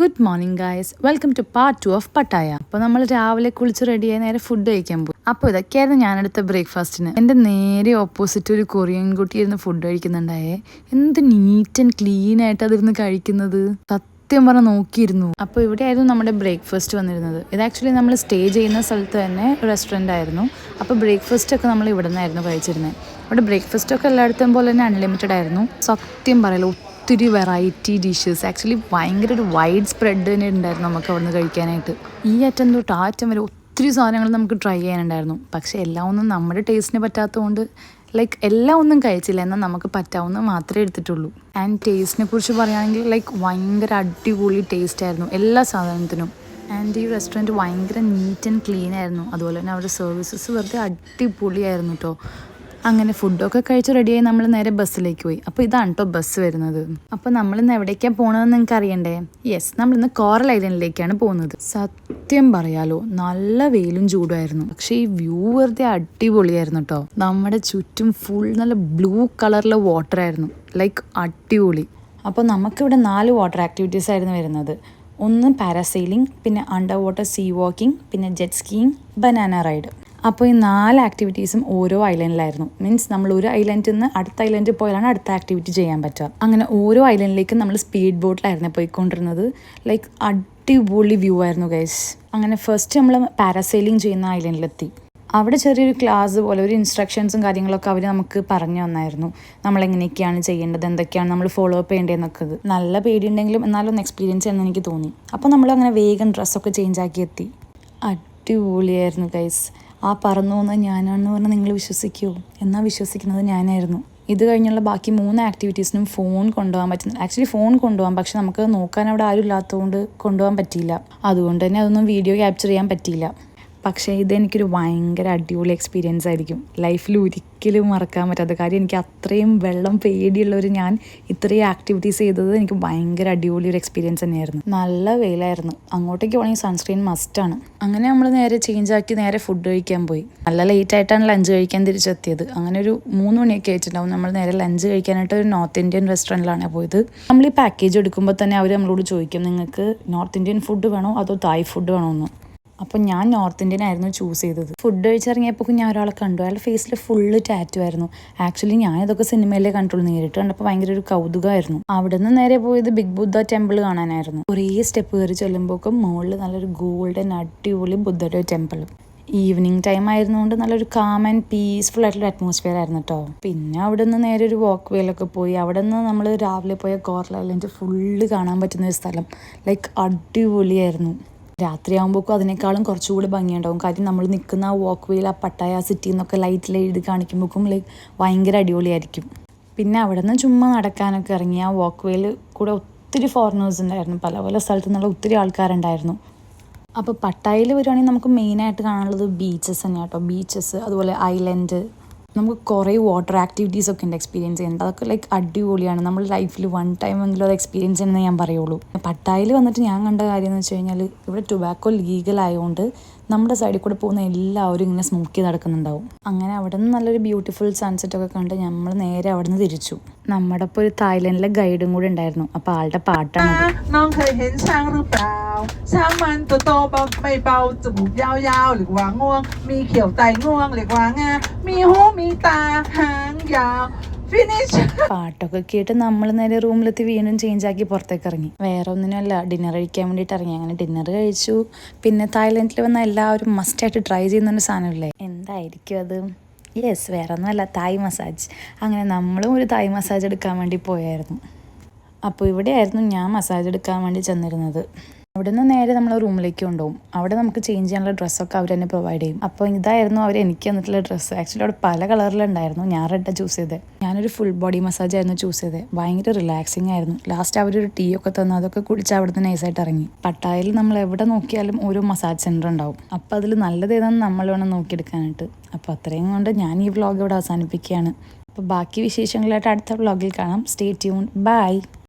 Good morning guys, welcome to part 2 of Pattaya. അപ്പോൾ നമ്മൾ രാവിലെ കുളിച്ച് റെഡിയായി നേരെ ഫുഡ് കഴിക്കാൻ പോകും. അപ്പോൾ ഇതൊക്കെയായിരുന്നു ഞാനെടുത്ത ബ്രേക്ക്ഫാസ്റ്റിന്. എൻ്റെ നേരെ ഓപ്പോസിറ്റ് ഒരു കൊറിയൻ കുട്ടി ഇരുന്ന് ഫുഡ് കഴിക്കുന്നുണ്ടായേ. എന്ത് നീറ്റ് ആൻഡ് ക്ലീൻ ആയിട്ട് അതിരുന്ന് കഴിക്കുന്നത്, സത്യം പറഞ്ഞാൽ നോക്കിയിരുന്നു. അപ്പോൾ ഇവിടെയായിരുന്നു നമ്മുടെ ബ്രേക്ക്ഫാസ്റ്റ് വന്നിരുന്നത്. ഇത് ആക്ച്വലി നമ്മൾ സ്റ്റേ ചെയ്യുന്ന സ്ഥലത്ത് തന്നെ റെസ്റ്റോറൻ്റ് ആയിരുന്നു. അപ്പോൾ ബ്രേക്ക്ഫാസ്റ്റ് ഒക്കെ നമ്മൾ ഇവിടെ നിന്നായിരുന്നു കഴിച്ചിരുന്നത്. അവിടെ ബ്രേക്ക്ഫാസ്റ്റ് ഒക്കെ എല്ലായിടത്തും പോലെ തന്നെ അൺലിമിറ്റഡ് ആയിരുന്നു. സത്യം പറയല്ലോ, ഒത്തിരി വെറൈറ്റി ഡിഷസ്, ആക്ച്വലി ഭയങ്കര ഒരു വൈഡ് സ്പ്രെഡ് തന്നെ ഉണ്ടായിരുന്നു നമുക്ക് അവിടെ നിന്ന് കഴിക്കാനായിട്ട്. ഈ അറ്റം തൊട്ട് ആ അറ്റം വരെ ഒത്തിരി സാധനങ്ങൾ നമുക്ക് ട്രൈ ചെയ്യാനുണ്ടായിരുന്നു. പക്ഷേ എല്ലാം ഒന്നും നമ്മുടെ ടേസ്റ്റിന് പറ്റാത്തതുകൊണ്ട് എല്ലാം ഒന്നും കഴിച്ചില്ല, എന്നാൽ നമുക്ക് പറ്റാവുന്ന മാത്രമേ എടുത്തിട്ടുള്ളൂ. ആൻഡ് ടേസ്റ്റിനെ കുറിച്ച് പറയുകയാണെങ്കിൽ ഭയങ്കര അടിപൊളി ടേസ്റ്റ് ആയിരുന്നു എല്ലാ സാധനത്തിനും. ആൻഡ് ഈ റെസ്റ്റോറൻറ്റ് ഭയങ്കര നീറ്റ് ആൻഡ് ക്ലീൻ ആയിരുന്നു. അതുപോലെ തന്നെ അവരുടെ സർവീസസ് വെറുതെ അടിപൊളിയായിരുന്നു കേട്ടോ. അങ്ങനെ ഫുഡൊക്കെ കഴിച്ച് റെഡിയായി നമ്മൾ നേരെ ബസ്സിലേക്ക് പോയി. അപ്പോൾ ഇതാണ് കേട്ടോ ബസ് വരുന്നത്. അപ്പോൾ നമ്മളിന്ന് എവിടേക്കാണ് പോകണതെന്ന് നിങ്ങൾക്ക് അറിയണ്ടേ? യെസ്, നമ്മളിന്ന് കോറൽ ഐലൻഡിലേക്കാണ് പോകുന്നത്. സത്യം പറയാലോ, നല്ല വെയിലും ചൂടുമായിരുന്നു. പക്ഷേ ഈ വ്യൂ വെറുതെ അടിപൊളിയായിരുന്നു കേട്ടോ. നമ്മുടെ ചുറ്റും ഫുൾ നല്ല ബ്ലൂ കളറിലെ വാട്ടർ ആയിരുന്നു, അടിപൊളി. അപ്പോൾ നമുക്കിവിടെ 4 വാട്ടർ ആക്ടിവിറ്റീസ് ആയിരുന്നു വരുന്നത്. ഒന്ന് പാരാസെയിലിംഗ്, പിന്നെ അണ്ടർ വാട്ടർ സീ വാക്കിംഗ്, പിന്നെ ജെറ്റ് സ്കീയിങ്, ബനാന റൈഡ്. അപ്പോൾ ഈ 4 ആക്ടിവിറ്റീസും ഓരോ ഐലൻഡിലായിരുന്നു. മീൻസ് നമ്മൾ ഒരു ഐലൻഡിൽ നിന്ന് അടുത്ത ഐലൻഡിൽ പോയാലാണ് അടുത്ത ആക്ടിവിറ്റി ചെയ്യാൻ പറ്റുക. അങ്ങനെ ഓരോ ഐലൻഡിലേക്കും നമ്മൾ സ്പീഡ് ബോട്ടിലായിരുന്നു പോയിക്കൊണ്ടിരുന്നത്. അടിപൊളി വ്യൂ ആയിരുന്നു ഗൈസ്. അങ്ങനെ ഫസ്റ്റ് നമ്മൾ പാരാസെയിലിംഗ് ചെയ്യുന്ന ഐലൻഡിലെത്തി. അവിടെ ചെറിയൊരു ക്ലാസ് പോലെ ഒരു ഇൻസ്ട്രക്ഷൻസും കാര്യങ്ങളൊക്കെ അവർ നമുക്ക് പറഞ്ഞു തന്നായിരുന്നു. നമ്മളെങ്ങനെയൊക്കെയാണ് ചെയ്യേണ്ടത്, എന്തൊക്കെയാണ് നമ്മൾ ഫോളോ അപ്പ് ചെയ്യേണ്ടതെന്നൊക്കെ. നല്ല പേടിയുണ്ടെങ്കിലും എന്നാലും ഒന്ന് എക്സ്പീരിയൻസ് ചെയ്യാമെന്ന് എനിക്ക് തോന്നി. അപ്പോൾ നമ്മളങ്ങനെ വേഗം ഡ്രസ്സൊക്കെ ചേഞ്ച് ആക്കി എത്തി. അടിപൊളിയായിരുന്നു ഗൈസ്. ആ പറന്നു പോകുന്നത് ഞാനാണെന്ന് പറഞ്ഞാൽ നിങ്ങൾ വിശ്വസിക്കുമോ? എന്നാൽ വിശ്വസിക്കുന്നത് ഞാനായിരുന്നു. ഇത് കഴിഞ്ഞുള്ള ബാക്കി 3 ആക്ടിവിറ്റീസിനും ഫോൺ കൊണ്ടുപോകാൻ പറ്റുന്നു. ആക്ച്വലി ഫോൺ കൊണ്ടുപോകാം, പക്ഷെ നമുക്ക് നോക്കാൻ അവിടെ ആരും ഇല്ലാത്തതുകൊണ്ട് കൊണ്ടുപോകാൻ പറ്റിയില്ല. അതുകൊണ്ട് തന്നെ അതൊന്നും വീഡിയോ ക്യാപ്ചർ ചെയ്യാൻ പറ്റിയില്ല. പക്ഷേ ഇതെനിക്കൊരു ഭയങ്കര അടിപൊളി എക്സ്പീരിയൻസ് ആയിരിക്കും. ലൈഫിൽ ഒരിക്കലും മറക്കാൻ പറ്റാത്ത കാര്യം. എനിക്ക് അത്രയും വെള്ളം പേടിയുള്ളവർ ഞാൻ ഇത്രയും ആക്ടിവിറ്റീസ് ചെയ്തത് എനിക്ക് ഭയങ്കര അടിപൊളി ഒരു എക്സ്പീരിയൻസ് തന്നെയായിരുന്നു. നല്ല വെയിലായിരുന്നു. അങ്ങോട്ടേക്ക് പോകണമെങ്കിൽ സൺസ്ക്രീൻ മസ്റ്റാണ്. അങ്ങനെ നമ്മൾ നേരെ ചേഞ്ച് ആക്കി നേരെ ഫുഡ് കഴിക്കാൻ പോയി. നല്ല ലേറ്റ് ആയിട്ടാണ് ലഞ്ച് കഴിക്കാൻ തിരിച്ചെത്തിയത്. അങ്ങനെ ഒരു 3 മണിയൊക്കെ ആയിട്ടുണ്ടാവും. നമ്മൾ നേരെ ലഞ്ച് കഴിക്കാനായിട്ട് ഒരു നോർത്ത് ഇന്ത്യൻ റെസ്റ്റോറൻറ്റിലാണ് പോയത്. നമ്മൾ ഈ പാക്കേജ് എടുക്കുമ്പോൾ തന്നെ അവർ നമ്മളോട് ചോദിക്കും, നിങ്ങൾക്ക് നോർത്ത് ഇന്ത്യൻ ഫുഡ് വേണോ അതോ തായ് ഫുഡ് വേണോ എന്ന്. അപ്പോൾ ഞാൻ നോർത്ത് ഇന്ത്യൻ ആയിരുന്നു ചൂസ് ചെയ്തത്. ഫുഡ് കഴിച്ചിറങ്ങിയപ്പോൾ ഞാൻ ഒരാളെ കണ്ടു. അയാളുടെ ഫേസിൽ ഫുള്ള് ടാറ്റു ആയിരുന്നു. ആക്ച്വലി ഞാനിതൊക്കെ സിനിമയിലേ കണ്ടുള്ളൂ, നേരിട്ട് കണ്ടപ്പോൾ ഭയങ്കര ഒരു കൗതുകമായിരുന്നു. അവിടെ നിന്ന് നേരെ പോയത് ബിഗ് ബുദ്ധ ടെമ്പിൾ കാണാനായിരുന്നു. കുറേ സ്റ്റെപ്പ് കയറി ചെല്ലുമ്പോഴേക്കും മുകളിൽ നല്ലൊരു ഗോൾഡൻ അടിപൊളി ബുദ്ധയുടെ ടെമ്പിൾ. ഈവനിങ് ടൈം ആയിരുന്നുകൊണ്ട് നല്ലൊരു കാം ആൻഡ് പീസ്ഫുൾ ആയിട്ടുള്ള അറ്റ്മോസ്ഫിയർ ആയിരുന്നു കേട്ടോ. പിന്നെ അവിടെ നിന്ന് നേരെ ഒരു വാക്ക് വേയിലൊക്കെ പോയി. അവിടെ നിന്ന് നമ്മൾ രാവിലെ പോയ കോറൽ ഐലൻഡ് ഫുള്ള് കാണാൻ പറ്റുന്ന ഒരു സ്ഥലം. അടിപൊളിയായിരുന്നു. രാത്രിയാകുമ്പോഴേക്കും അതിനേക്കാളും കുറച്ചുകൂടി ഭംഗിയുണ്ടാവും. കാര്യം നമ്മൾ നിൽക്കുന്ന ആ വാക്ക് വേയിൽ ആ പട്ടായ സിറ്റിയിൽ നിന്നൊക്കെ ലൈറ്റിൽ എഴുതി കാണിക്കുമ്പോഴേക്കും ഭയങ്കര അടിപൊളിയായിരിക്കും. പിന്നെ അവിടെ നിന്ന് ചുമ്മാ നടക്കാനൊക്കെ ഇറങ്ങി. ആ വാക്ക് വേയിൽ കൂടെ ഒത്തിരി ഫോറിനേഴ്സ് ഉണ്ടായിരുന്നു. പല പല സ്ഥലത്തു നിന്നുള്ള ഒത്തിരി ആൾക്കാരുണ്ടായിരുന്നു. അപ്പോൾ പട്ടായയിൽ വരുവാണെങ്കിൽ നമുക്ക് മെയിനായിട്ട് കാണാനുള്ളത് ബീച്ചസ് തന്നെയാണ് കേട്ടോ. ബീച്ചസ്, അതുപോലെ ഐലൻഡ്, നമുക്ക് കുറേ വാട്ടർ ആക്ടിവിറ്റീസ് ഒക്കെ ഉണ്ട് എക്സ്പീരിയൻസ് ചെയ്യേണ്ടത്. അതൊക്കെ അടിപൊളിയാണ്. നമ്മൾ ലൈഫിൽ 1 ടൈമെങ്കിലും അത് എക്സ്പീരിയൻസ് ചെയ്യണമെന്ന് ഞാൻ പറയുള്ളൂ. പട്ടായയിൽ വന്നിട്ട് ഞാൻ കണ്ട കാര്യം എന്ന് വെച്ച് കഴിഞ്ഞാൽ ഇവിടെ ടൊബാക്കോ ലീഗൽ ആയതുകൊണ്ട് നമ്മുടെ സൈഡിൽ കൂടെ പോകുന്ന എല്ലാവരും ഇങ്ങനെ സ്മോക്ക് ചെയ്ത് നടക്കുന്നുണ്ടാവും. അങ്ങനെ അവിടെ നിന്ന് നല്ലൊരു ബ്യൂട്ടിഫുൾ സൺസെറ്റ് ഒക്കെ കണ്ട് നമ്മൾ നേരെ അവിടെ നിന്ന് തിരിച്ചു. നമ്മുടെ ഇപ്പോൾ ഒരു തായ്ലൻഡിലെ ഗൈഡും കൂടെ ഉണ്ടായിരുന്നു. അപ്പോൾ ആളുടെ പാട്ടാണ്. പാട്ടൊക്കെ കേട്ട് നമ്മൾ നേരെ റൂമിലെത്തി വീണ്ടും ചേഞ്ച് ആക്കി പുറത്തേക്ക് ഇറങ്ങി. വേറെ ഒന്നിനുമല്ല, ഡിന്നർ കഴിക്കാൻ വേണ്ടിയിട്ട് ഇറങ്ങി. അങ്ങനെ ഡിന്നർ കഴിച്ചു. പിന്നെ തായ്ലൻഡിൽ വന്ന എല്ലാവരും മസ്റ്റായിട്ട് ട്രൈ ചെയ്യുന്നൊരു സാധനമില്ലേ, എന്തായിരിക്കും അത്? യെസ്, വേറെ ഒന്നുമല്ല, തായ് മസാജ്. അങ്ങനെ നമ്മളും ഒരു തായ് മസാജ് എടുക്കാൻ വേണ്ടി പോയായിരുന്നു. അപ്പോൾ ഇവിടെയായിരുന്നു ഞാൻ മസാജ് എടുക്കാൻ വേണ്ടി ചെന്നിരുന്നത്. അവിടെ നിന്ന് നേരെ നമ്മൾ റൂമിലേക്ക് കൊണ്ടുപോകും. അവിടെ നമുക്ക് ചേഞ്ച് ചെയ്യാനുള്ള ഡ്രസ്സൊക്കെ അവർ തന്നെ പ്രൊവൈഡ് ചെയ്യും. അപ്പോൾ ഇതായിരുന്നു അവർ എനിക്ക് തന്നിട്ടുള്ള ഡ്രസ്സ്. ആക്ച്വലി അവിടെ പല കളറിലുണ്ടായിരുന്നു. ഞാൻ റെഡാണ് ചൂസ് ചെയ്തത്. ഞാനൊരു ഫുൾ ബോഡി മസാജ് ആയിരുന്നു ചൂസ് ചെയ്തത്. ഭയങ്കര റിലാക്സിങ് ആയിരുന്നു. ലാസ്റ്റ് അവരൊരു ടീ ഒക്കെ തന്നു. അതൊക്കെ കുടിച്ച് അവിടെ നിന്ന് നൈസായിട്ട് ഇറങ്ങി. പട്ടായയിൽ നമ്മൾ എവിടെ നോക്കിയാലും ഓരോ മസാജ് സെൻറ്റർ ഉണ്ടാവും. അപ്പോൾ അതിൽ നല്ലത് ഏതാണെന്ന് നമ്മൾ വേണം നോക്കിയെടുക്കാനായിട്ട്. അപ്പോൾ അത്രയും കൊണ്ട് ഞാൻ ഈ വ്ളോഗ് ഇവിടെ അവസാനിപ്പിക്കുകയാണ്. അപ്പോൾ ബാക്കി വിശേഷങ്ങളായിട്ട് അടുത്ത വ്ളോഗിൽ കാണാം. Stay tune. ബൈ.